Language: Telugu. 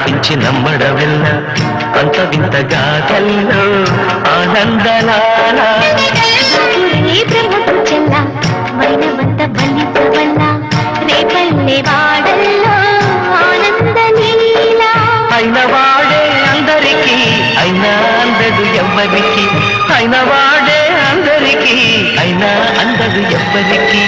ఆలకించి నమ్మడవెల్ల అంత వింతగా కల్లో ఆనందలాల బ్రహ్మకు చెల్ల వైనవంత బలిసవల్ల రేపల్లె వాడల్లో ఆనందలీల అయిన వాడే అందరికీ అయినా అందదు ఎవ్వరికి అయిన వాడే అందరికీ అయినా అందదు ఎవ్వరికి